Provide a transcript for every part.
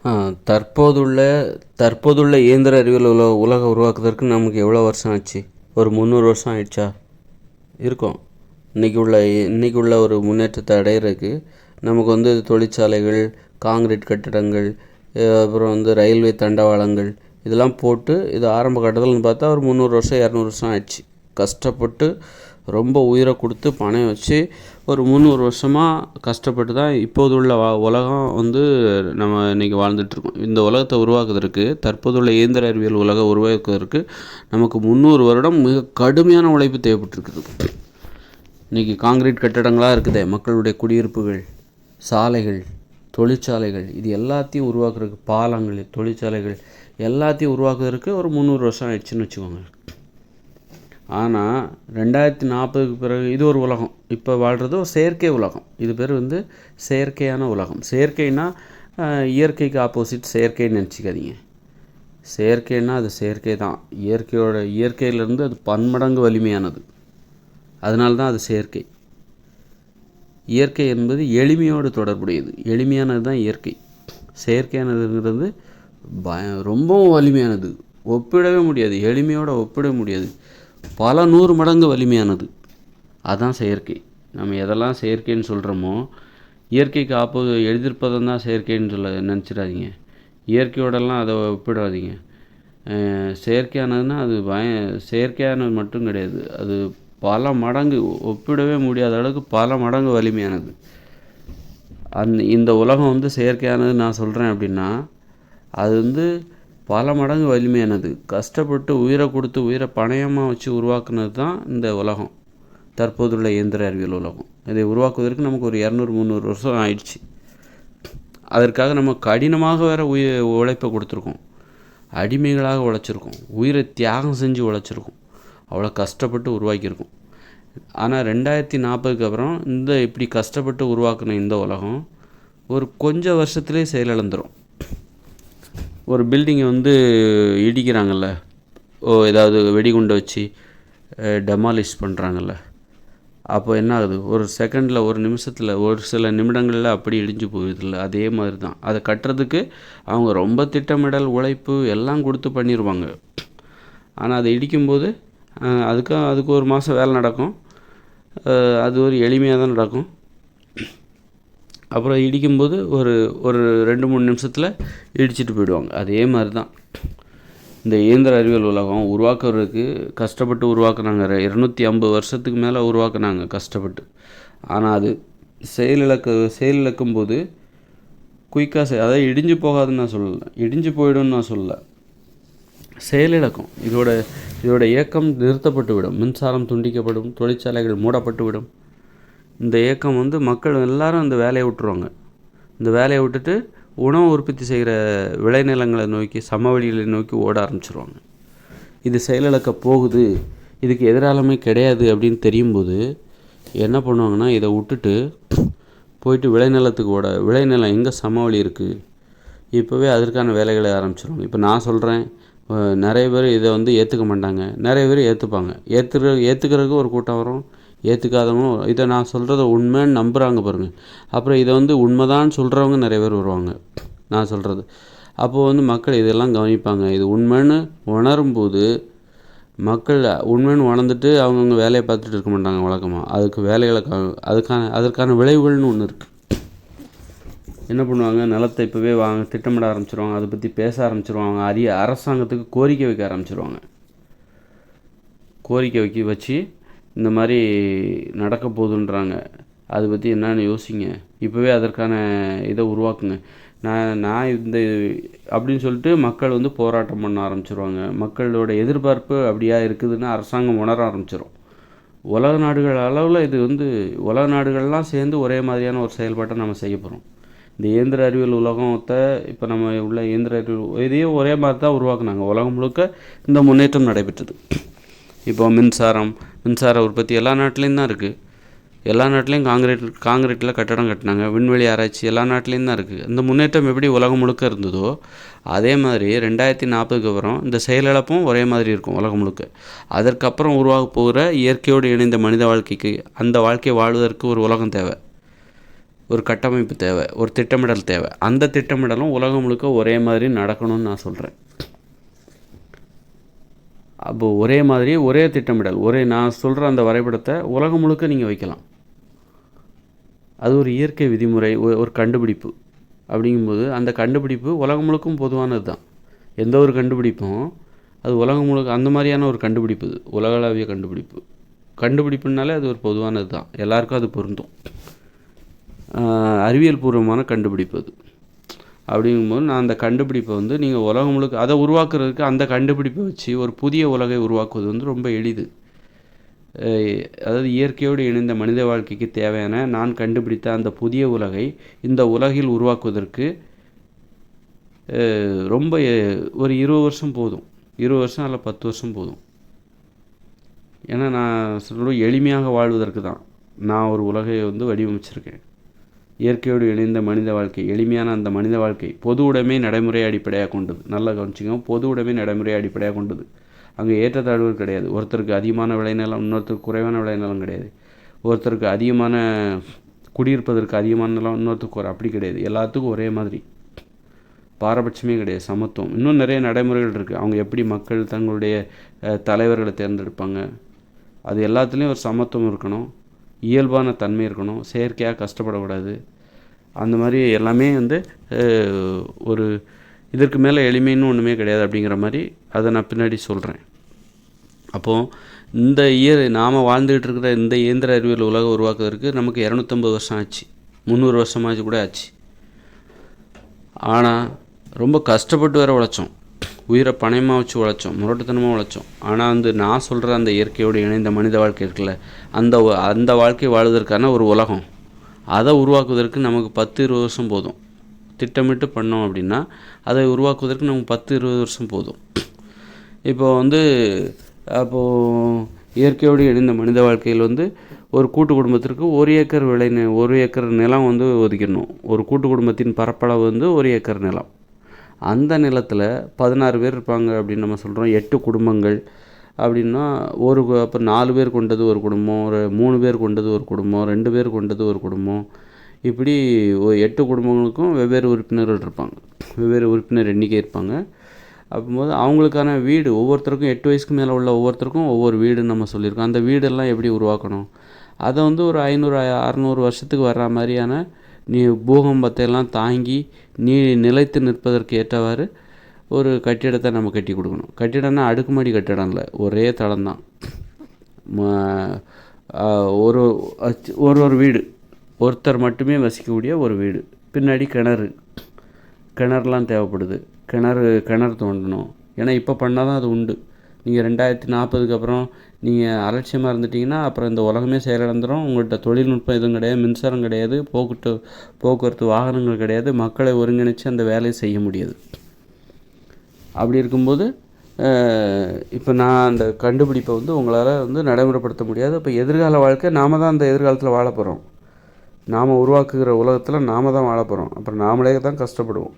ஆ, தற்போதுள்ள தற்போதுள்ள இயந்திர அறிவியல் உலகம் உருவாக்குவதற்கு நமக்கு எவ்வளோ வருஷம் ஆச்சு? ஒரு 300 வருஷம் ஆயிடுச்சா? இருக்கும். இன்றைக்கி உள்ள ஒரு முன்னேற்றத்தை அடையிறதுக்கு நமக்கு தொழிற்சாலைகள், காங்கிரீட் கட்டிடங்கள், அப்புறம் ரயில்வே தண்டவாளங்கள் இதெல்லாம் போட்டு இது ஆரம்ப கட்டத்தில்னு பார்த்தா ஒரு 300 வருஷம் 200 வருஷம் ஆயிடுச்சு. கஷ்டப்பட்டு ரொம்ப உயிரை கொடுத்து பணம் வச்சு ஒரு 300 வருஷமாக கஷ்டப்பட்டு தான் இப்போது உள்ள உலகம் நம்ம இன்றைக்கி வாழ்ந்துட்டுருக்கோம். இந்த உலகத்தை உருவாக்குவதற்கு தற்போதுள்ள இயந்திர அறிவியல் உலகம் உருவாக்குவதற்கு நமக்கு 300 வருடம் மிக கடுமையான உழைப்பு தேவைப்பட்டிருக்குது. இன்றைக்கி காங்கிரீட் கட்டடங்களாக இருக்குதே, மக்களுடைய குடியிருப்புகள், சாலைகள், தொழிற்சாலைகள், இது எல்லாத்தையும் உருவாக்குறதுக்கு, பாலங்கள், தொழிற்சாலைகள் எல்லாத்தையும் உருவாக்குவதற்கு ஒரு 300 வருஷம் ஆயிடுச்சுன்னு வச்சுக்கோங்க. ஆனால் 2040க்கு பிறகு இது ஒரு உலகம். இப்போ வாழ்கிறது ஒரு செயற்கை உலகம். இது பேர் செயற்கையான உலகம். செயற்கைனா இயற்கைக்கு ஆப்போசிட் செயற்கைன்னு நினச்சிக்காதீங்க. செயற்கைன்னா அது செயற்கை தான். இயற்கையிலேருந்து அது பன்மடங்கு வலிமையானது. அதனால தான் அது செயற்கை. இயற்கை என்பது எளிமையோடு தொடர்புடையது. எளிமையானது தான் இயற்கை. செயற்கையானதுங்கிறது ரொம்பவும் வலிமையானது. ஒப்பிடவே முடியாது. எளிமையோடு ஒப்பிட முடியாது. பல 100 மடங்கு வலிமையானது. அதுதான் செயற்கை. நம்ம எதெல்லாம் செயற்கைன்னு சொல்கிறோமோ, இயற்கைக்கு எதிர்ப்பதம் தான் செயற்கைன்னு நினச்சிடாதீங்க. இயற்கையோடலாம் அதை ஒப்பிடாதீங்க. செயற்கையானதுன்னா அது செயற்கையானது மட்டும் கிடையாது. அது பல மடங்கு, ஒப்பிடவே முடியாத அளவுக்கு பல மடங்கு வலிமையானது. இந்த உலகம் செயற்கையானது நான் சொல்கிறேன் அப்படின்னா, அது பல மடங்கு வலிமையானது. கஷ்டப்பட்டு உயிரை கொடுத்து உயிரை பணயமாக வச்சு உருவாக்குனது தான் இந்த உலகம், தற்போதுள்ள இயந்திர அறிவியல் உலகம். இதை உருவாக்குவதற்கு நமக்கு ஒரு 200-300 வருஷம் ஆயிடுச்சு. அதற்காக நம்ம கடினமாக வேறு உழைப்பை கொடுத்துருக்கோம். அடிமைகளாக உழைச்சிருக்கோம். உயிரை தியாகம் செஞ்சு உழைச்சிருக்கோம். அவ்வளோ கஷ்டப்பட்டு உருவாக்கியிருக்கோம். ஆனால் 2040க்கு அப்புறம் இப்படி கஷ்டப்பட்டு உருவாக்குன இந்த உலகம் ஒரு கொஞ்சம் வருஷத்துலேயே செயலிழந்துடும். ஒரு பில்டிங்கை இடிக்கிறாங்கல்ல, ஏதாவது வெடிகுண்டை வச்சு டெமாலிஷ் பண்ணுறாங்கல்ல, அப்போ என்ன ஆகுது? ஒரு செகண்டில், ஒரு நிமிஷத்தில், ஒரு சில நிமிடங்களில் அப்படி இடிஞ்சு போகுதில்ல. அதே மாதிரி தான். அதை கட்டுறதுக்கு அவங்க ரொம்ப திட்டமிடல், உழைப்பு எல்லாம் கொடுத்து பண்ணிடுவாங்க. ஆனால் அதை இடிக்கும்போது அதுக்கு ஒரு மாதம் வேலை நடக்கும். அது ஒரு எளிமையாக தான் நடக்கும். அப்புறம் இடிக்கும்போது ஒரு 2-3 நிமிஷத்தில் இடிச்சிட்டு போயிடுவாங்க. அதே மாதிரி தான் இந்த இயந்திர அறிவியல் உலகம் உருவாக்குறதுக்கு கஷ்டப்பட்டு உருவாக்குனாங்க. 250 வருஷத்துக்கு மேலே உருவாக்குனாங்க கஷ்டப்பட்டு. ஆனால் அது செயலிழக்கும் போது குயிக்காக அதாவது இடிஞ்சு போகாதுன்னு நான் சொல்லலை, இடிஞ்சு போயிடும்னு நான் சொல்லலை, செயலிழக்கும். இதோட இயக்கம் நிறுத்தப்பட்டு விடும். மின்சாரம் துண்டிக்கப்படும். தொழிற்சாலைகள் மூடப்பட்டு விடும். இந்த இயக்கம் மக்கள் எல்லாரும் இந்த வேலையை விட்டுருவாங்க. இந்த வேலையை விட்டுட்டு உணவு உற்பத்தி செய்கிற விளைநிலங்களை நோக்கி, சமவெளிகளை நோக்கி ஓட ஆரம்பிச்சிருவாங்க. இது செயலிழக்க போகுது, இதுக்கு எதிராலுமே கிடையாது அப்படின்னு தெரியும்போது என்ன பண்ணுவாங்கன்னா, இதை விட்டுட்டு போயிட்டு விளைநிலத்துக்கு விளைநிலம் எங்கே சமவெளி இருக்குது, இப்போவே அதற்கான வேலைகளை ஆரம்பிச்சிருவாங்க. இப்போ நான் சொல்கிறேன், நிறைய பேர் இதை ஏற்றுக்க மாட்டாங்க, நிறைய பேர் ஏற்றுப்பாங்க. ஏற்றுக்கிறதுக்கு ஒரு கூட்டம் வரும், ஏற்றுக்காதவங்க இதை நான் சொல்கிறத உண்மைன்னு நம்புகிறாங்க பாருங்கள். அப்புறம் இதை உண்மைதான் சொல்கிறவங்க நிறைய பேர் வருவாங்க நான் சொல்கிறது. அப்போது மக்கள் இதெல்லாம் கவனிப்பாங்க. இது உண்மைன்னு உணரும்போது மக்கள் உண்மைன்னு உணர்ந்துட்டு அவங்கவுங்க வேலையை பார்த்துட்டு இருக்க மாட்டாங்க வழக்கமாக. அதுக்கு வேலைகளை அதற்கான விளைவுகள்னு ஒன்று இருக்குது. என்ன பண்ணுவாங்க, நிலத்தை இப்போவே திட்டமிட ஆரம்பிச்சிருவாங்க. அதை பற்றி பேச ஆரம்பிச்சிருவாங்க. அரசாங்கத்துக்கு கோரிக்கை வைக்க ஆரம்பிச்சிருவாங்க. கோரிக்கை வச்சு இந்த மாதிரி நடக்க போகுதுன்றாங்க, அதை பற்றி என்னென்னு யோசிங்க, இப்போவே அதற்கான இதை உருவாக்குங்க, நான் இந்த அப்படின்னு சொல்லிட்டு மக்கள் போராட்டம் பண்ண ஆரம்பிச்சிருவாங்க. மக்களோட எதிர்பார்ப்பு அப்படியா இருக்குதுன்னு அரசாங்கம் உணர ஆரம்பிச்சிடும். உலக நாடுகள் அளவில் இது உலக நாடுகள்லாம் சேர்ந்து ஒரே மாதிரியான ஒரு செயல்பாட்டை நம்ம செய்ய போகிறோம். இந்த இயந்திர அறிவியல் உலகத்தை இப்போ நம்ம உள்ள இயந்திர அறிவியல் இதையும் ஒரே மாதிரி தான் உருவாக்குனாங்க. உலகம் முழுக்க இந்த முன்னேற்றம் நடைபெற்றது. இப்போ மின்சார உற்பத்தி எல்லா நாட்டிலையும் தான் இருக்குது. எல்லா நாட்டிலையும் காங்கிரீட்டில் கட்டடம் கட்டினாங்க. விண்வெளி ஆராய்ச்சி எல்லா நாட்டிலையும் தான் இருக்குது. இந்த முன்னேற்றம் எப்படி உலகம் முழுக்க இருந்ததோ அதே மாதிரி 2040க்கு அப்புறம் இந்த செயலிழப்பும் ஒரே மாதிரி இருக்கும் உலகம் முழுக்க. அதற்கப்புறம் உருவாக போகிற இயற்கையோடு இணைந்த மனித வாழ்க்கைக்கு, அந்த வாழ்க்கையை வாழ்வதற்கு ஒரு உலகம் தேவை. ஒரு கட்டமைப்பு தேவை, ஒரு திட்டமிடல் தேவை. அந்த திட்டமிடலும் உலகம் முழுக்க ஒரே மாதிரி நடக்கணும்னு நான் சொல்கிறேன். அப்போது ஒரே மாதிரி ஒரே திட்டமிடல், நான் சொல்கிற அந்த வரைபடத்தை உலகம் முழுக்க நீங்கள் வைக்கலாம். அது ஒரு இயற்கை விதிமுறை, ஒரு கண்டுபிடிப்பு. அப்படிங்கும்போது அந்த கண்டுபிடிப்பு உலகம் முழுக்கும் பொதுவானது தான். எந்த ஒரு கண்டுபிடிப்பும் அது உலகம் முழுக்க அந்த மாதிரியான ஒரு கண்டுபிடிப்பு, உலகளாவிய கண்டுபிடிப்புனாலே அது ஒரு பொதுவானது தான், எல்லாருக்கும் அது பொருந்தும். அறிவியல் பூர்வமான கண்டுபிடிப்பு அது. அப்படிங்கும்போது நான் அந்த கண்டுபிடிப்பை நீங்கள் உலகம் முழுக்க அதை உருவாக்குறதுக்கு அந்த கண்டுபிடிப்பை வச்சு ஒரு புதிய உலகை உருவாக்குவது ரொம்ப எளிது. அதாவது இயற்கையோடு இணைந்த மனித வாழ்க்கைக்கு தேவையான நான் கண்டுபிடித்த அந்த புதிய உலகை இந்த உலகில் உருவாக்குவதற்கு ரொம்ப ஒரு 20 வருஷம் போதும். 20 வருஷம் அல்ல 10 வருஷம் போதும். ஏன்னா நான் சொல்ல எளிமையாக வாழ்வதற்கு தான் நான் ஒரு உலகை வடிவமைச்சிருக்கேன். இயற்கையோடு இணைந்த மனித வாழ்க்கை, எளிமையான அந்த மனித வாழ்க்கை, பொது உடைமை நடைமுறையை அடிப்படையாக கொண்டது. நல்லா கவனிச்சிங்க, பொது உடைமை நடைமுறையை அடிப்படையாக கொண்டது. அங்கே ஏற்றத்தாழ்வுகள் கிடையாது. ஒருத்தருக்கு அதிகமான விளைநிலம், இன்னொருத்தருக்கு குறைவான விளைநிலம் கிடையாது. ஒருத்தருக்கு அதிகமான குடியிருப்பதற்கு அதிகமான நிலம், இன்னொருத்தருக்கு அப்படி கிடையாது. எல்லாத்துக்கும் ஒரே மாதிரி, பாரபட்சமே கிடையாது, சமத்துவம். இன்னும் நிறைய நடைமுறைகள் இருக்குது. அவங்க எப்படி மக்கள் தங்களுடைய தலைவர்களை தேர்ந்தெடுப்பாங்க, அது எல்லாத்துலேயும் ஒரு சமத்துவம் இருக்கணும், இயல்பான தன்மை இருக்கணும், செயற்கையாக கஷ்டப்படக்கூடாது. அந்த மாதிரி எல்லாமே ஒரு இதற்கு மேலே எளிமைன்னு ஒன்றுமே கிடையாது அப்படிங்கிற மாதிரி அதை நான் பின்னாடி சொல்கிறேன். அப்போது இந்த நாம் வாழ்ந்துக்கிட்டு இருக்கிற இந்த இயந்திர அறிவியல் உலகம் உருவாக்குவதற்கு நமக்கு 250 வருஷம் ஆச்சு, 300 வருஷமாச்சு கூட ஆச்சு. ஆனால் ரொம்ப கஷ்டப்பட்டு வேற உழைச்சோம், உயிரை பணயமாக வச்சு உழைச்சோம், முரட்டுத்தனமாக உழைச்சோம். ஆனால் நான் சொல்கிற அந்த இயற்கையோடு இணைந்த மனித வாழ்க்கை இருக்குல்ல, அந்த வாழ்க்கை வாழ்வதற்கான ஒரு உலகம், அதை உருவாக்குவதற்கு நமக்கு 10-20 வருஷம் போதும். திட்டமிட்டு பண்ணோம் அப்படின்னா அதை உருவாக்குவதற்கு நமக்கு 10-20 வருஷம் போதும். இப்போது அப்போது இயற்கையோடு இணைந்த மனித வாழ்க்கையில் ஒரு கூட்டு குடும்பத்திற்கு 1 ஏக்கர் 1 ஏக்கர் நிலம் ஒதுக்கிடணும். ஒரு கூட்டு குடும்பத்தின் பரப்பளவு 1 ஏக்கர் நிலம். அந்த நிலத்தில் 16 பேர் இருப்பாங்க அப்படின்னு நம்ம சொல்கிறோம். 8 குடும்பங்கள் அப்படின்னா அப்போ 4 பேர் கொண்டது ஒரு குடும்பம், ஒரு 3 பேர் கொண்டது ஒரு குடும்பம், 2 பேர் கொண்டது ஒரு குடும்பம், இப்படி 8 குடும்பங்களுக்கும் வெவ்வேறு உறுப்பினர்கள் இருப்பாங்க, வெவ்வேறு உறுப்பினர் எண்ணிக்கை இருப்பாங்க. அப்போது அவங்களுக்கான வீடு, ஒவ்வொருத்தருக்கும் 8 வயசுக்கு மேலே உள்ள ஒவ்வொருத்தருக்கும் ஒவ்வொரு வீடுன்னு நம்ம சொல்லியிருக்கோம். அந்த வீடெல்லாம் எப்படி உருவாக்கணும், அதை ஒரு 500-600 வருஷத்துக்கு வர்ற மாதிரியான பூகம்பத்தை எல்லாம் தாங்கி நிலைத்து நிற்பதற்கு ஏற்றவாறு ஒரு கட்டிடத்தை நம்ம கட்டி கொடுக்கணும். கட்டிடம்னா அடுக்குமாடி கட்டிடம் இல்லை, ஒரே தளம்தான். ஒரு வீடு, ஒருத்தர் மட்டுமே வசிக்கக்கூடிய ஒரு வீடு. பின்னாடி கிணறுலாம் தேவைப்படுது. கிணறு தோண்டணும். ஏன்னா இப்போ பண்ணால் தான் அது உண்டு. நீங்கள் 2040க்கு அப்புறம் நீங்கள் அலட்சியமாக இருந்துட்டிங்கன்னா அப்புறம் இந்த உலகமே செயலிழந்துடும். உங்கள்கிட்ட தொழில்நுட்பம் எதுவும் கிடையாது, மின்சாரம் கிடையாது, போக்குவரத்து வாகனங்கள் கிடையாது, மக்களை ஒருங்கிணைச்சு அந்த வேலையை செய்ய முடியாது. அப்படி இருக்கும்போது இப்போ நான் அந்த கண்டுபிடிப்பை உங்களால் நடைமுறைப்படுத்த முடியாது. இப்போ எதிர்கால வாழ்க்கை நாம் தான் அந்த எதிர்காலத்தில் வாழ போகிறோம். நாம் உருவாக்குகிற உலகத்தில் நாம் தான் வாழ போகிறோம். அப்புறம் நாமளே தான் கஷ்டப்படுவோம்.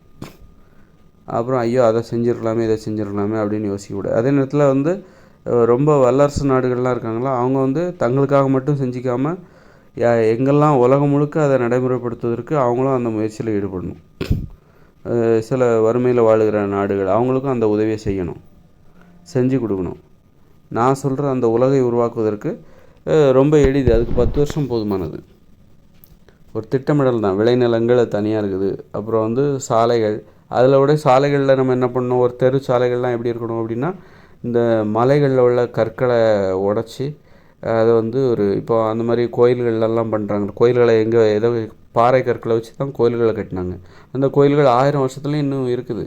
அப்புறம் ஐயோ அதை செஞ்சுருக்கலாமே, இதை செஞ்சுருக்கலாமே அப்படின்னு யோசிக்கக்கூடாது. அதே நேரத்தில் ரொம்ப வல்லரசு நாடுகள்லாம் இருக்காங்களா, அவங்க தங்களுக்காக மட்டும் செஞ்சிக்காமல் எங்கெல்லாம் உலகம் முழுக்க அதை நடைமுறைப்படுத்துவதற்கு அவங்களும் அந்த முயற்சியில் ஈடுபடணும். சில வறுமையில் வாழுகிற நாடுகள், அவங்களுக்கும் அந்த உதவியை செய்யணும், செஞ்சு கொடுக்கணும். நான் சொல்கிற அந்த உலகை உருவாக்குவதற்கு ரொம்ப எளிது. அதுக்கு 10 வருஷம் போதுமானது. ஒரு திட்டமிடல் தான். விளைநிலங்கள் தனியாக இருக்குது. அப்புறம் சாலைகள், அதில் விட சாலைகளில் நம்ம என்ன பண்ணணும், ஒரு தெரு சாலைகள்லாம் எப்படி இருக்கணும் அப்படின்னா, இந்த மலைகளில் உள்ள கற்களை உடச்சி அதை இப்போ அந்த மாதிரி கோயில்கள்லாம் பண்ணுறாங்க. கோயில்களை ஏதோ பாறை கற்களை வச்சு தான் கோயில்களை கட்டினாங்க. அந்த கோயில்கள் 1000 வருஷத்துலேயும் இன்னும் இருக்குது.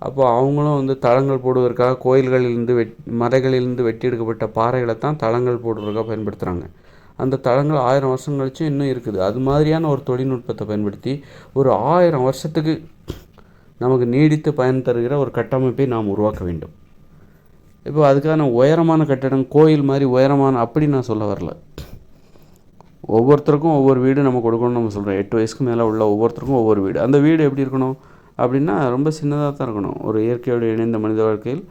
அப்போது அவங்களும் தளங்கள் போடுவதற்காக கோயில்களிலிருந்து மலைகளிலிருந்து வெட்டி எடுக்கப்பட்ட பாறைகளை தான் தளங்கள் போடுவதற்காக பயன்படுத்துகிறாங்க. அந்த தளங்கள் 1000 வருஷம் கழிச்சும் இன்னும் இருக்குது. அது மாதிரியான ஒரு தொழில்நுட்பத்தை பயன்படுத்தி ஒரு 1000 வருஷத்துக்கு நமக்கு நீடித்து பயன் தருகிற ஒரு கட்டமைப்பை நாம் உருவாக்க வேண்டும். இப்போ அதுக்கான உயரமான கட்டடம், கோயில் மாதிரி உயரமான அப்படி நான் சொல்ல வரல. ஒவ்வொருத்தருக்கும் ஒவ்வொரு வீடு நம்ம கொடுக்கணும்னு நம்ம சொல்கிறோம். 8 வயசுக்கு மேலே உள்ள ஒவ்வொருத்தருக்கும் ஒவ்வொரு வீடு. அந்த வீடு எப்படி இருக்கணும் அப்படின்னா ரொம்ப சின்னதாக தான் இருக்கணும். ஒரு இயற்கையோடு இணைந்த மனித வாழ்க்கையில்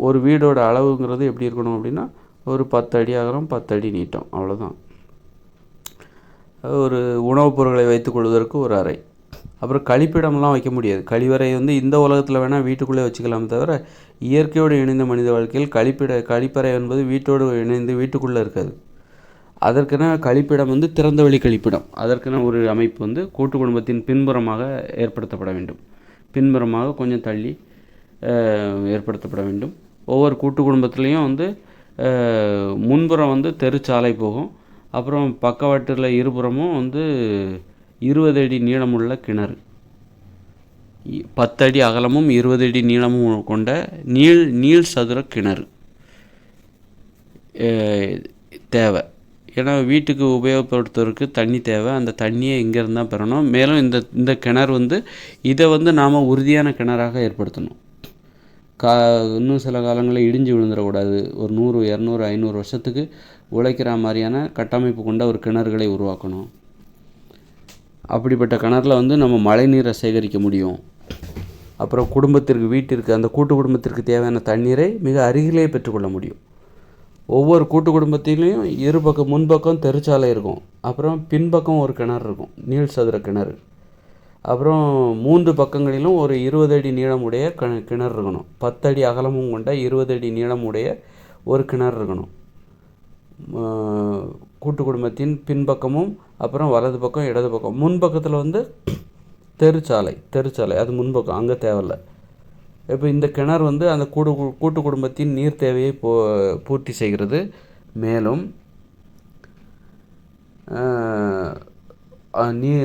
ஒரு வீடோட அளவுங்கிறது எப்படி இருக்கணும் அப்படின்னா ஒரு 10 அடி அகலம், 10 அடி நீட்டம், அவ்வளோதான். ஒரு உணவுப் பொருட்களை வைத்துக்கொள்வதற்கு ஒரு அறை. அப்புறம் கழிப்பிடம்லாம் வைக்க முடியாது. கழிவறை வந்து இந்த உலகத்தில் வேணால் வீட்டுக்குள்ளே வச்சுக்கலாமே தவிர, இயற்கையோடு இணைந்த மனித வாழ்க்கையில் கழிப்பறை என்பது வீட்டோடு இணைந்து வீட்டுக்குள்ளே இருக்காது. அதற்கென கழிப்பிடம் வந்து திறந்தவெளி கழிப்பிடம். அதற்கென ஒரு அமைப்பு வந்து கூட்டு குடும்பத்தின் பின்புறமாக ஏற்படுத்தப்பட வேண்டும். பின்புறமாக கொஞ்சம் தள்ளி ஏற்படுத்தப்பட வேண்டும். ஒவ்வொரு கூட்டு குடும்பத்துலேயும் வந்து முன்புறம் வந்து தெருச்சாலை போகும். அப்புறம் பக்கவாட்டில் இருபுறமும் வந்து 20 அடி நீளமுள்ள கிணறு, 10 அடி அகலமும் 20 அடி நீளமும் கொண்ட நீள் சதுர கிணறு தேவை. ஏன்னா வீட்டுக்கு உபயோகப்படுத்துவதற்கு தண்ணி தேவை. அந்த தண்ணியை இங்கேருந்து தான் பெறணும். மேலும் இந்த கிணறு வந்து இதை வந்து நாம் உறுதியான கிணறாக ஏற்படுத்தணும். இன்னும் சில காலங்களில் இடிஞ்சு விழுந்துடக்கூடாது. ஒரு 100, 200, 500 வருஷத்துக்கு உழைக்கிற மாதிரியான கட்டமைப்பு கொண்ட ஒரு கிணறுகளை உருவாக்கணும். அப்படிப்பட்ட கிணறுல வந்து நம்ம மழை நீரை சேகரிக்க முடியும். அப்புறம் வீட்டிற்கு அந்த கூட்டு குடும்பத்திற்கு தேவையான தண்ணீரை மிக அருகிலே பெற்றுக்கொள்ள முடியும். ஒவ்வொரு கூட்டு குடும்பத்திலையும் முன்பக்கம் தெருச்சாலை இருக்கும். அப்புறம் பின்பக்கம் ஒரு கிணறு இருக்கும், நீள் சதுர கிணறு. அப்புறம் 3 பக்கங்களிலும் ஒரு 20 அடி நீளமுடைய கிணறு இருக்கணும். 10 அடி அகலமும் கொண்ட 20 அடி நீளமுடைய ஒரு கிணறு இருக்கணும். கூட்டு குடும்பத்தின் பின்பக்கமும் அப்புறம் வலது பக்கம் இடது பக்கம். முன்பக்கத்தில் வந்து தெருச்சாலை அது முன்பக்கம், அங்கே தேவையில்ல. இப்போ இந்த கிணறு வந்து அந்த கூட்டு குடும்பத்தின் நீர் தேவையை பூர்த்தி செய்கிறது. மேலும்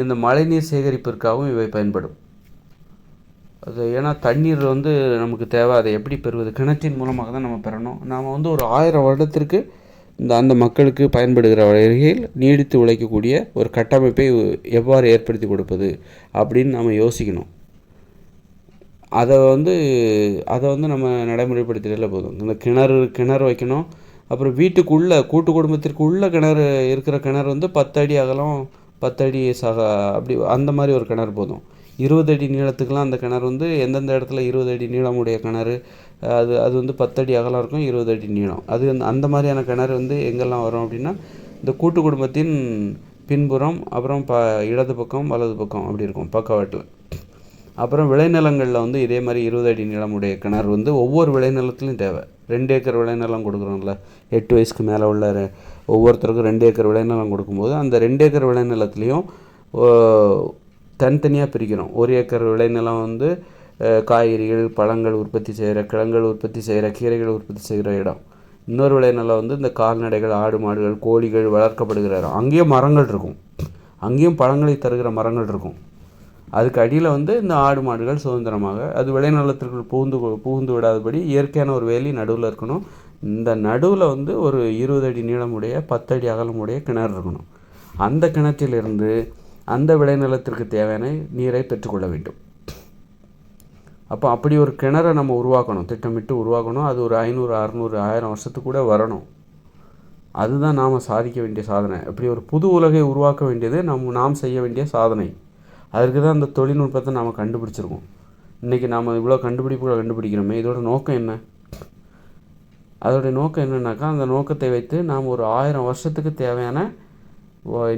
இந்த மழைநீர் சேகரிப்பிற்காகவும் இவை பயன்படும். அது ஏன்னா தண்ணீர் வந்து நமக்கு தேவை. அதை எப்படி பெறுவது? கிணற்றின் மூலமாக தான் நம்ம பெறணும். நாம் வந்து ஒரு 1000 வருடத்திற்கு அந்த மக்களுக்கு பயன்படுகிற வகையில் நீடித்து உழைக்கக்கூடிய ஒரு கட்டமைப்பை எவ்வாறு ஏற்படுத்தி கொடுப்பது அப்படின்னு நம்ம யோசிக்கணும். அதை வந்து நம்ம நடைமுறைப்படுத்தினால போதும். இந்த கிணறு வைக்கணும். அப்புறம் கூட்டு குடும்பத்திற்கு கிணறு இருக்கிற கிணறு வந்து 10 அடி அகலம், 10 அடி அப்படி அந்த மாதிரி ஒரு கிணறு போதும். 20 அடி நீளத்துக்கெலாம் அந்த கிணறு வந்து எந்தெந்த இடத்துல 20 அடி நீளமுடைய கிணறு, அது வந்து 10 அடி அகலம் இருக்கும், 20 அடி நீளம். அந்த மாதிரியான கிணறு வந்து எங்கெல்லாம் வரும் அப்படின்னா, இந்த கூட்டு குடும்பத்தின் பின்புறம், அப்புறம் இடது பக்கம் வலது பக்கம் அப்படி இருக்கும், பக்கவாட்டில். அப்புறம் விளைநிலங்களில் வந்து இதே மாதிரி 20 அடி நீளமுடைய கிணறு வந்து ஒவ்வொரு விளைநிலத்துலையும் தேவை. 2 ஏக்கர் விளைநிலம் கொடுக்குறோம்ல, 8 வயசுக்கு மேலே உள்ள ஒவ்வொருத்தருக்கும் 2 ஏக்கர் விளைநிலம் கொடுக்கும்போது அந்த 2 ஏக்கர் விளைநிலத்துலேயும் தனித்தனியாக பிரிக்கிறோம். 1 ஏக்கர் விளைநிலம் வந்து காய்கறிகள், பழங்கள் உற்பத்தி செய்கிற, கிழங்குகள் உற்பத்தி செய்கிற, கீரைகள் உற்பத்தி செய்கிற இடம். இன்னொரு விளைநிலம் வந்து இந்த கால்நடைகள், ஆடு மாடுகள், கோழிகள் வளர்க்கப்படுகிற இடம். அங்கேயும் மரங்கள் இருக்கும், அங்கேயும் பழங்களை தருகிற மரங்கள் இருக்கும். அதுக்கு அடியில் வந்து இந்த ஆடு மாடுகள் சுதந்திரமாக அது விளைநிலத்திற்குள் புகுந்து விடாதபடி இயற்கையான ஒரு வேலி நடுவில் இருக்கணும். இந்த நடுவில் வந்து ஒரு 20 அடி நீளமுடைய 10 அடி அகலமுடைய கிணறு இருக்கணும். அந்த கிணற்றிலிருந்து அந்த விளைநிலத்திற்கு தேவையான நீரை பெற்றுக்கொள்ள வேண்டும். அப்போ அப்படி ஒரு கிணறை நம்ம உருவாக்கணும், திட்டமிட்டு உருவாக்கணும். அது ஒரு 500, 600, 1000 வருஷத்துக்கு கூட வரணும். அதுதான் நாம் சாதிக்க வேண்டிய சாதனை. அப்படி ஒரு புது உலகை உருவாக்க வேண்டியது நாம் செய்ய வேண்டிய சாதனை. அதற்கு தான் அந்த தொழில்நுட்பத்தை நாம் கண்டுபிடிச்சிருக்கோம். இன்றைக்கி நாம் இவ்வளோ கண்டுபிடிப்புகளை கண்டுபிடிக்கிறோமே, இதோட நோக்கம் என்ன? அதோடைய நோக்கம் என்னன்னாக்கா, அந்த நோக்கத்தை வைத்து நாம் ஒரு 1000 வருஷத்துக்கு தேவையான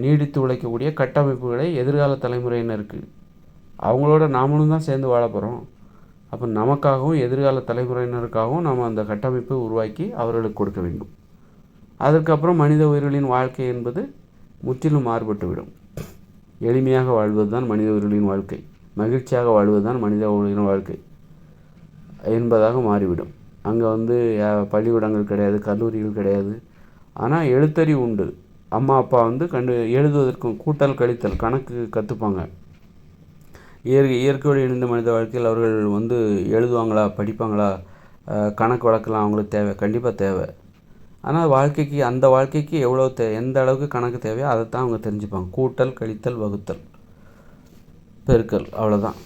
நீடித்து உழைக்கக்கூடிய கட்டமைப்புகளை எதிர்கால தலைமுறையினருக்கு, அவங்களோட நாமளும் தான் சேர்ந்து வாழ போகிறோம். அப்போ நமக்காகவும் எதிர்கால தலைமுறையினருக்காகவும் நாம் அந்த கட்டமைப்பை உருவாக்கி அவர்களுக்கு கொடுக்க வேண்டும். அதற்கப்புறம் மனித உயிர்களின் வாழ்க்கை என்பது முற்றிலும் மாறுபட்டுவிடும். எளிமையாக வாழ்வது தான் மனித உயிர்களின் வாழ்க்கை, மகிழ்ச்சியாக வாழ்வது தான் மனித உயிரின் வாழ்க்கை என்பதாக மாறிவிடும். அங்கே வந்து பள்ளிக்கூடங்கள் கிடையாது, கல்லூரிகள் கிடையாது. ஆனால் எழுத்தறிவு உண்டு. அம்மா அப்பா வந்து எழுதுவதற்கும் கூட்டல் கழித்தல் கணக்கு கற்றுப்பாங்க. இயற்கையோடு இணைந்த மனித வாழ்க்கையில் அவர்கள் வந்து எழுதுவாங்களா, படிப்பாங்களா, கணக்கு வழக்கெல்லாம் அவங்களுக்கு தேவை, கண்டிப்பாக தேவை. ஆனால் அந்த வாழ்க்கைக்கு எவ்வளோ எந்த அளவுக்கு கணக்கு தேவையோ அதைத்தான் அவங்க தெரிஞ்சுப்பாங்க. கூட்டல் கழித்தல் வகுத்தல் பெருக்கல், அவ்வளோதான்.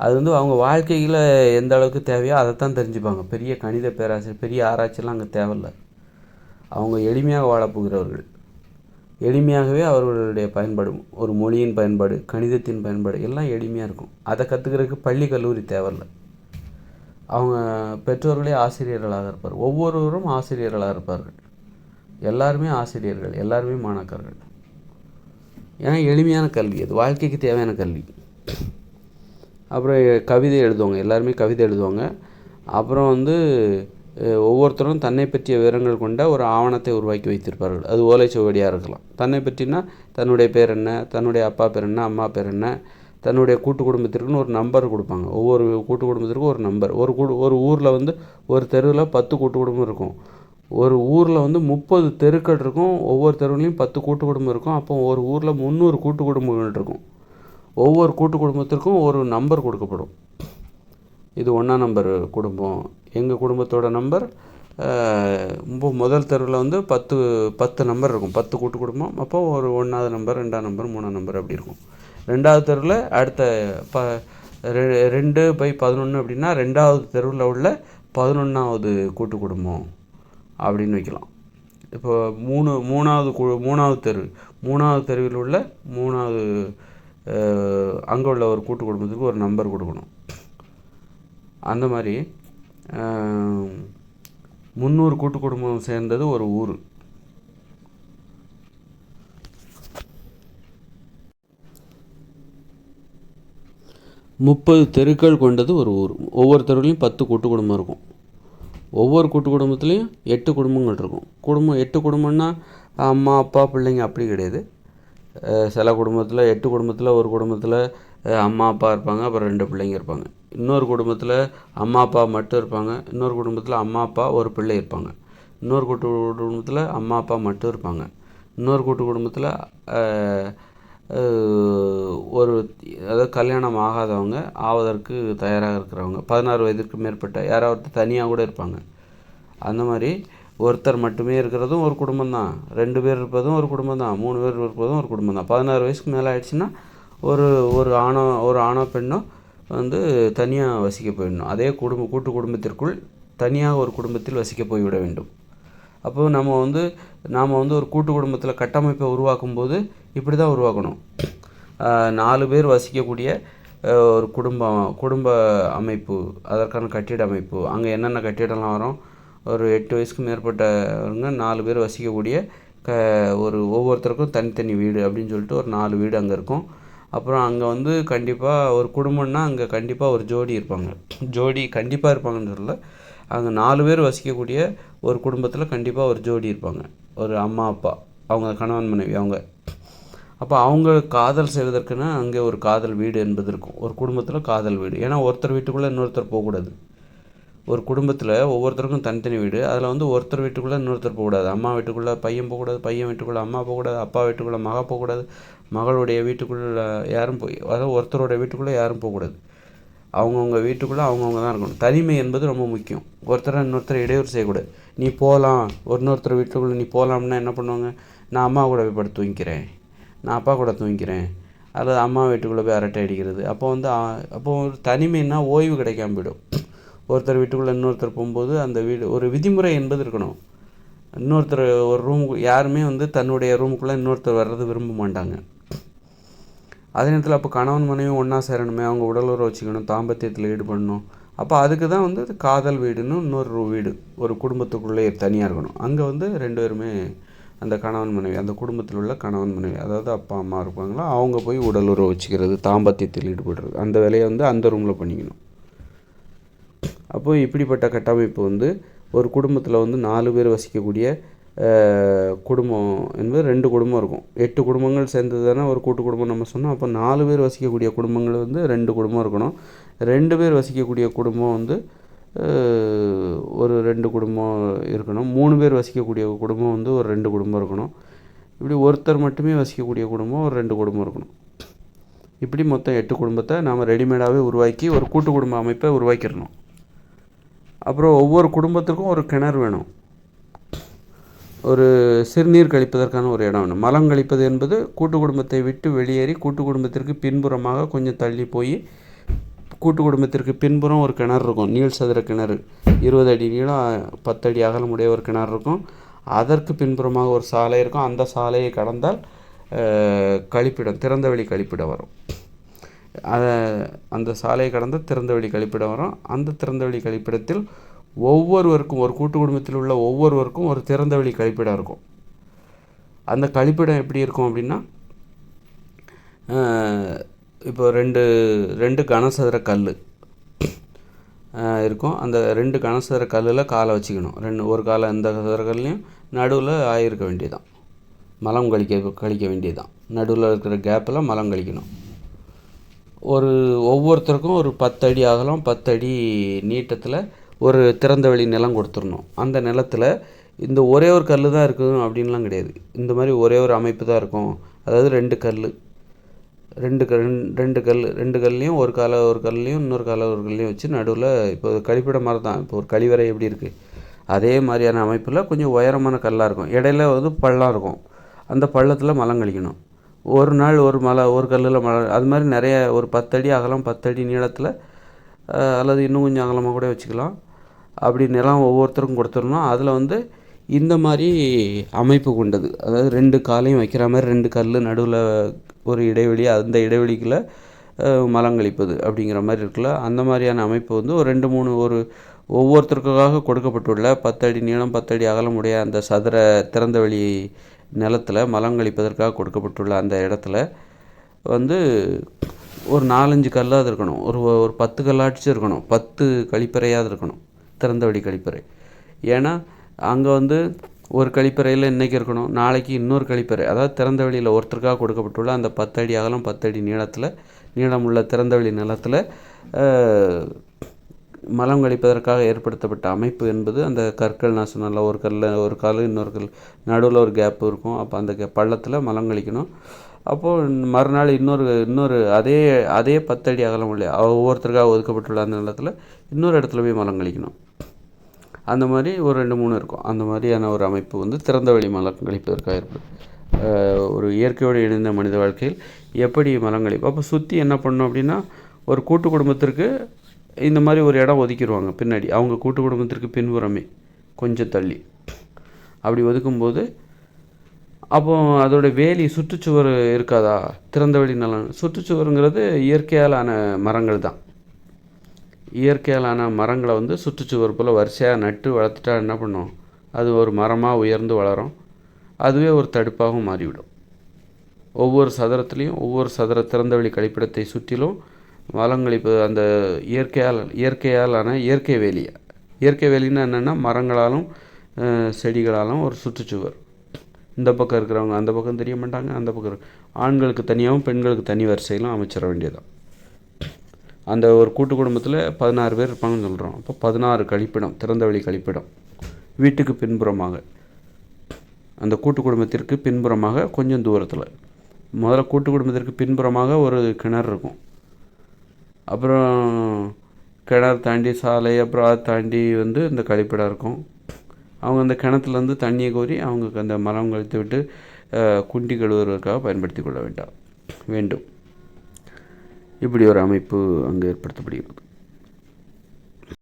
அது வந்து அவங்க வாழ்க்கையில் எந்த அளவுக்கு தேவையோ அதைத்தான் தெரிஞ்சுப்பாங்க. பெரிய கணித பேராசிரியர், பெரிய ஆராய்ச்சியெல்லாம் அங்கே தேவையில்லை. அவங்க எளிமையாக வாழப்போகிறவர்கள். எளிமையாகவே அவர்களுடைய பயன்பாடு, ஒரு மொழியின் பயன்பாடு, கணிதத்தின் பயன்பாடு எல்லாம் எளிமையாக இருக்கும். அதை கற்றுக்கிறதுக்கு பள்ளி கல்லூரி தேவையில்லை. அவங்க பெற்றோர்களே ஆசிரியர்களாக இருப்பார். ஒவ்வொருவரும் ஆசிரியர்களாக இருப்பார்கள். எல்லாருமே ஆசிரியர்கள், எல்லாருமே மாணாக்கர்கள். ஏன்னா எளிமையான கல்வி, அது வாழ்க்கைக்கு தேவையான கல்வி. அப்புறம் கவிதை எழுதுவாங்க, எல்லாருமே கவிதை எழுதுவாங்க. அப்புறம் வந்து ஒவ்வொருத்தரும் தன்னை பற்றிய விவரங்கள் கொண்ட ஒரு ஆவணத்தை உருவாக்கி வைத்திருப்பார்கள். அது ஓலைச்சுவடியாக இருக்கலாம். தன்னை பற்றினா தன்னுடைய பேர் என்ன, தன்னுடைய அப்பா பேர் என்ன, அம்மா பேர் என்ன, தன்னுடைய கூட்டு குடும்பத்திற்குன்னு ஒரு நம்பர் கொடுப்பாங்க. ஒவ்வொரு கூட்டு குடும்பத்திற்கும் ஒரு நம்பர். ஒரு ஊரில் வந்து ஒரு தெருவில் 10 கூட்டு குடும்பம் இருக்கும். ஒரு ஊரில் வந்து 30 தெருக்கள் இருக்கும். ஒவ்வொரு தெருவுலையும் 10 கூட்டு குடும்பம் இருக்கும். அப்போ ஒரு ஊரில் 300 கூட்டு குடும்பங்கள் இருக்கும். ஒவ்வொரு கூட்டு குடும்பத்திற்கும் ஒரு நம்பர் கொடுக்கப்படும். இது 1ஆம் நம்பர் குடும்பம், எங்கள் குடும்பத்தோட நம்பர் முதல் தெருவில் வந்து 10 நம்பர் இருக்கும். 10 கூட்டு குடும்பம். அப்போ ஒரு 1ஆவது நம்பர், 2ஆம் நம்பர், 3ஆம் நம்பர் அப்படி இருக்கும். 2ஆவது தெருவில் அடுத்த 2/11 அப்படின்னா 2ஆவது தெருவில் உள்ள 11ஆவது கூட்டு குடும்பம் அப்படின்னு வைக்கலாம். இப்போ 3ஆவது தெருவில் உள்ள 3ஆவது அங்கே உள்ள ஒரு கூட்டு குடும்பத்துக்கு ஒரு நம்பர் கொடுக்கணும். அந்த மாதிரி 300 கூட்டு குடும்பம் சேர்ந்தது ஒரு ஊர். முப்பது தெருக்கள் கொண்டது ஒரு ஊர். ஒவ்வொரு தெருவுலையும் 10 கூட்டு குடும்பம் இருக்கும். ஒவ்வொரு கூட்டு குடும்பத்துலேயும் 8 குடும்பங்கள் இருக்கும். 8 குடும்பம்னா அம்மா அப்பா பிள்ளைங்க அப்படி கிடையாது. சில குடும்பத்தில் 8 குடும்பத்தில் ஒரு குடும்பத்தில் அம்மா அப்பா இருப்பாங்க, அப்புறம் 2 பிள்ளைங்க இருப்பாங்க. இன்னொரு குடும்பத்தில் அம்மா அப்பா மட்டும் இருப்பாங்க. இன்னொரு குடும்பத்தில் அம்மா அப்பா ஒரு பிள்ளை இருப்பாங்க. இன்னொரு கூட்டு குடும்பத்தில் அம்மா அப்பா மட்டும் இருப்பாங்க. இன்னொரு கூட்டு குடும்பத்தில் அதாவது கல்யாணம் ஆகாதவங்க, ஆவதற்கு தயாராக இருக்கிறவங்க, 16 வயதிற்கு மேற்பட்ட யாராவது தனியாக கூட இருப்பாங்க. அந்த மாதிரி ஒருத்தர் மட்டுமே இருக்கிறதும் ஒரு குடும்பம் தான், 2 பேர் இருப்பதும் ஒரு குடும்பம் தான், 3 பேர் இருப்பதும் ஒரு குடும்பம் தான். 16 வயசுக்கு மேலே ஆயிடுச்சுன்னா ஒரு ஆணோ பெண்ணோ வந்து தனியாக வசிக்க போயிடணும். அதே கூட்டு குடும்பத்திற்குள் தனியாக ஒரு குடும்பத்தில் வசிக்க போய்விட வேண்டும். அப்போது நாம் வந்து ஒரு கூட்டு குடும்பத்தில் கட்டமைப்பை உருவாக்கும்போது இப்படி தான் உருவாக்கணும். 4 பேர் வசிக்கக்கூடிய ஒரு குடும்ப அமைப்பு, அதற்கான கட்டிட அமைப்பு, அங்கே என்னென்ன கட்டிடம்லாம் வரும், ஒரு 8 வயசுக்கு மேற்பட்டவங்க 4 பேர் வசிக்கக்கூடிய ஒவ்வொருத்தருக்கும் தனித்தனி வீடு அப்படின்னு சொல்லிட்டு ஒரு 4 வீடு அங்கே இருக்கும். அப்புறம் அங்கே வந்து கண்டிப்பாக ஒரு குடும்பம்னா அங்கே கண்டிப்பாக ஒரு ஜோடி இருப்பாங்க. ஜோடி கண்டிப்பாக இருப்பாங்கன்னு சொல்லல, அங்கே 4 பேர் வசிக்கக்கூடிய ஒரு குடும்பத்தில் கண்டிப்பாக ஒரு ஜோடி இருப்பாங்க. ஒரு அம்மா அப்பா, அவங்க கணவன் மனைவி அவங்க. அப்போ அவங்க காதல் செய்வதற்குன்னா அங்கே ஒரு காதல் வீடு என்பது இருக்கும். ஒரு குடும்பத்தில் காதல் வீடு. ஏன்னா ஒருத்தர் வீட்டுக்குள்ளே இன்னொருத்தர் போகக்கூடாது. ஒரு குடும்பத்தில் ஒவ்வொருத்தருக்கும் தனித்தனி வீடு. அதில் வந்து ஒருத்தர் வீட்டுக்குள்ளே இன்னொருத்தர் போகக்கூடாது. அம்மா வீட்டுக்குள்ளே பையன் போகக்கூடாது, பையன் வீட்டுக்குள்ளே அம்மா போகக்கூடாது, அப்பா வீட்டுக்குள்ளே மக போகக்கூடாது, மகளுடைய வீட்டுக்குள்ளே யாரும் அதாவது ஒருத்தரோட வீட்டுக்குள்ளே யாரும் போகக்கூடாது. அவங்கவுங்க வீட்டுக்குள்ளே அவங்கவுங்க தான் இருக்கணும். தனிமை என்பது ரொம்ப முக்கியம். இன்னொருத்தரை இடையூறு செய்யக்கூடாது. நீ போகலாம், இன்னொருத்தர் வீட்டுக்குள்ளே நீ போகலாம்னா என்ன பண்ணுவாங்க, நான் அம்மா கூட போய் படுத்து தூங்கிக்கிறேன், நான் அப்பா கூட தூங்கிக்கிறேன், அல்லது அம்மா வீட்டுக்குள்ளே போய் அரட்டை அடிக்கிறது. அப்போ ஒரு தனிமைன்னா ஓய்வு கிடைக்காம போயிடும். ஒருத்தர் வீட்டுக்குள்ளே இன்னொருத்தர் போகும்போது அந்த வீடு ஒரு விதிமுறை என்பது இருக்கணும். இன்னொருத்தர் ஒரு யாருமே வந்து தன்னுடைய ரூமுக்குள்ளே இன்னொருத்தர் வர்றது விரும்ப மாட்டாங்க. அதே நேரத்தில் அப்போ கணவன் மனைவி ஒன்றா சேரணுமே, அவங்க உடலுறவு வச்சுக்கணும், தாம்பத்தியத்தில் ஈடுபடணும். அப்போ அதுக்கு தான் வந்து காதல் வீடுன்னு இன்னொரு வீடு ஒரு குடும்பத்துக்குள்ளே தனியாக இருக்கணும். அங்கே வந்து 2 பேருமே அந்த கணவன் மனைவி, அந்த குடும்பத்தில் உள்ள கணவன் மனைவி, அதாவது அப்பா அம்மா இருப்பாங்களோ அவங்க போய் உடலுறவு வச்சுக்கிறது, தாம்பத்தியத்தில் ஈடுபடுறது, அந்த வேலையை வந்து அந்த ரூமில் பண்ணிக்கணும். அப்போது இப்படிப்பட்ட கட்டமைப்பு வந்து ஒரு குடும்பத்தில் வந்து 4 பேர் வசிக்கக்கூடிய குடும்பம் என்பது 2 குடும்பம் இருக்கும். 8 குடும்பங்கள் சேர்ந்தது தானே ஒரு கூட்டு குடும்பம் நம்ம சொன்னோம். அப்போ 4 பேர் வசிக்கக்கூடிய குடும்பங்கள் வந்து 2 குடும்பம் இருக்கணும். 2 பேர் வசிக்கக்கூடிய குடும்பம் வந்து ஒரு 2 குடும்பம் இருக்கணும். 3 பேர் வசிக்கக்கூடிய குடும்பம் வந்து ஒரு 2 குடும்பம் இருக்கணும். இப்படி ஒருத்தர் மட்டுமே வசிக்கக்கூடிய குடும்பம் ஒரு 2 குடும்பம் இருக்கணும். இப்படி மொத்தம் 8 குடும்பத்தை நாம் ரெடிமேடாகவே உருவாக்கி ஒரு கூட்டு குடும்ப அமைப்பை உருவாக்கிடணும். அப்புறம் ஒவ்வொரு குடும்பத்துக்கும் ஒரு கிணறு வேணும். ஒரு சிறுநீர் கழிப்பதற்கான ஒரு இடம் வேணும். மலம் கழிப்பது என்பது கூட்டு குடும்பத்தை விட்டு வெளியேறி கூட்டு குடும்பத்திற்கு பின்புறமாக கொஞ்சம் தள்ளி போய் கூட்டு குடும்பத்திற்கு பின்புறம் ஒரு கிணறு இருக்கும். நீள் சதுர கிணறு, 20 அடி நீளம் 10 அடி அகலமுடைய ஒரு கிணறு இருக்கும். அதற்கு பின்புறமாக ஒரு சாலை இருக்கும். அந்த சாலையை கடந்தால் கழிப்பிடம், திறந்தவெளி கழிப்பிடம் வரும். அந்த சாலையை கடந்து திறந்தவெளி கழிப்பிடம் வரும். அந்த திறந்தவெளி கழிப்பிடத்தில் ஒவ்வொருவருக்கும், ஒரு கூட்டு குடும்பத்தில் உள்ள ஒவ்வொருவருக்கும் ஒரு திறந்தவெளி கழிப்பிடம் இருக்கும். அந்த கழிப்பிடம் எப்படி இருக்கும் அப்படின்னா, இப்போ ரெண்டு ரெண்டு கனசதுர கல் இருக்கும். அந்த ரெண்டு கனசதுர கல்லில் காலை வச்சுக்கணும். ஒரு காலை இந்த சதுரக்கல்லையும் நடுவில் ஆகியிருக்க வேண்டியதுதான். மலம் கழிக்க வேண்டியதுதான். நடுவில் இருக்கிற கேப்பில் மலம் கழிக்கணும். ஒவ்வொருத்தருக்கும் ஒரு 10 அடி அகலம் 10 அடி நீட்டத்தில் ஒரு திறந்த வெளி நிலம் கொடுத்துடணும். அந்த நிலத்தில் இந்த ஒரே ஒரு கல் தான் இருக்கும் அப்படின்லாம் கிடையாது. இந்த மாதிரி ஒரே ஒரு அமைப்பு தான் இருக்கும். அதாவது ரெண்டு கல்லையும் ஒரு கல்லையும் இன்னொரு ஒரு கல்லையும் வச்சு நடுவில் இப்போ கழிப்பிட மாதிரி தான். இப்போ ஒரு கழிவறை எப்படி இருக்குது அதே மாதிரியான அமைப்பில் கொஞ்சம் உயரமான கல்லாக இருக்கும். இடையில பள்ளம் இருக்கும். அந்த பள்ளத்தில் மலம் கழிக்கணும். ஒரு நாள் ஒரு கல்லில் அது மாதிரி நிறைய ஒரு 10 அடி அகலம் 10 அடி நீளத்தில் அல்லது இன்னும் கொஞ்சம் அகலமாக கூட வச்சுக்கலாம். அப்படி நிலம் ஒவ்வொருத்தருக்கும் கொடுத்துடணும். அதில் இந்த மாதிரி அமைப்பு கொண்டது. அதாவது ரெண்டு காலையும் வைக்கிற மாதிரி ரெண்டு கல் நடுவில் ஒரு இடைவெளி, அந்த இடைவெளிக்குள்ளே மலம் கழிப்பது அப்படிங்கிற மாதிரி இருக்குல்ல. அந்த மாதிரியான அமைப்பு ஒரு 2-3 ஒவ்வொருத்தருக்காக கொடுக்கப்பட்டுள்ள 10 அடி நீளம் 10 அடி அகலம் உடைய அந்த சதுர திறந்த வெளி நிலத்தில் மலம் கழிப்பதற்காக கொடுக்கப்பட்டுள்ள அந்த இடத்துல ஒரு 4-5 கல்லாவது இருக்கணும். ஒரு 10 கல்லாட்சி இருக்கணும். 10 கழிப்பறையாவது இருக்கணும், திறந்த வெளி கழிப்பறை. ஏன்னா அங்கே ஒரு கழிப்பறையில் இன்றைக்கி இருக்கணும், நாளைக்கு இன்னொரு கழிப்பறை. அதாவது திறந்த வெளியில் ஒருத்தருக்காக கொடுக்கப்பட்டுள்ள அந்த 10 அடி அகலம் 10 அடி நீளமுள்ள திறந்த வெளி நிலத்தில் மலம் கழிப்பதற்காக ஏற்படுத்தப்பட்ட அமைப்பு என்பது அந்த கற்கள். நான் சொன்னல, ஒரு கால் இன்னொரு கல் நடுவில் ஒரு கேப்பு இருக்கும். அப்போ அந்த பள்ளத்தில் மலம் கழிக்கணும். அப்போது மறுநாள் இன்னொரு அதே 10 அடி அகலம் உள்ள ஒவ்வொருத்தருக்காக ஒதுக்கப்பட்டுள்ள அந்த நிலத்தில் இன்னொரு இடத்துல போய் மலம் கழிக்கணும். அந்த மாதிரி ஒரு 2-3 இருக்கும். அந்த மாதிரியான ஒரு அமைப்பு திறந்த வெளி மலம் கழிப்பதற்காக ஏற்படும். ஒரு இயற்கையோடு இணைந்த மனித வாழ்க்கையில் எப்படி மலம் கழிப்பு. அப்போ சுற்றி என்ன பண்ணணும் அப்படின்னா, ஒரு கூட்டு குடும்பத்திற்கு இந்த மாதிரி ஒரு இடம் ஒதுக்கிடுவாங்க பின்னாடி. அவங்க கூட்டு குடும்பத்திற்கு பின்புறமே கொஞ்சம் தள்ளி அப்படி ஒதுக்கும்போது அப்போது அதோட வேலி சுற்றுச்சுவர் இருக்காதா, திறந்த வெளி நிலம். சுற்றுச்சுவருங்கிறது இயற்கையாலான மரங்கள் தான். இயற்கையாலான மரங்களை சுற்றுச்சுவர் போல் வரிசையாக நட்டு வளர்த்துட்டா என்ன பண்ணும், அது ஒரு மரமாக உயர்ந்து வளரும். அதுவே ஒரு தடுப்பாகவும் மாறிவிடும். ஒவ்வொரு சதுரத்துலேயும் ஒவ்வொரு திறந்த வெளி கழிப்பிடத்தை சுற்றிலும் மலம் கழிப்பு அந்த இயற்கையாலான இயற்கை வேலியை. இயற்கை வேலின்னா என்னென்னா மரங்களாலும் செடிகளாலும் ஒரு சுற்றுச்சுவர். இந்த பக்கம் இருக்கிறவங்க அந்த பக்கம் தெரிய மாட்டாங்க, அந்த பக்கம் ஆண்களுக்கு தனியாகவும் பெண்களுக்கு தனி வரிசையிலும் அமைச்சிட வேண்டியதான். அந்த ஒரு கூட்டு குடும்பத்தில் 16 பேர் இருப்பாங்கன்னு சொல்கிறோம். அப்போ 16 கழிப்பிடம், திறந்தவெளி கழிப்பிடம் வீட்டுக்கு பின்புறமாக, அந்த கூட்டு குடும்பத்திற்கு பின்புறமாக கொஞ்சம் தூரத்தில். முதல்ல கூட்டு குடும்பத்திற்கு பின்புறமாக ஒரு கிணறு இருக்கும். அப்புறம் கிணறு தாண்டி சாலை, அப்புறம் அதை தாண்டி இந்த கழிப்பிடம் இருக்கும். அவங்க அந்த கிணத்துலேருந்து தண்ணியை கோரி அவங்களுக்கு அந்த மலம் கழித்து விட்டு குண்டி கழுவுவதற்காக பயன்படுத்தி கொள்ள வேண்டும். இப்படி ஒரு அமைப்பு அங்கே ஏற்படுத்தப்படுகிறது.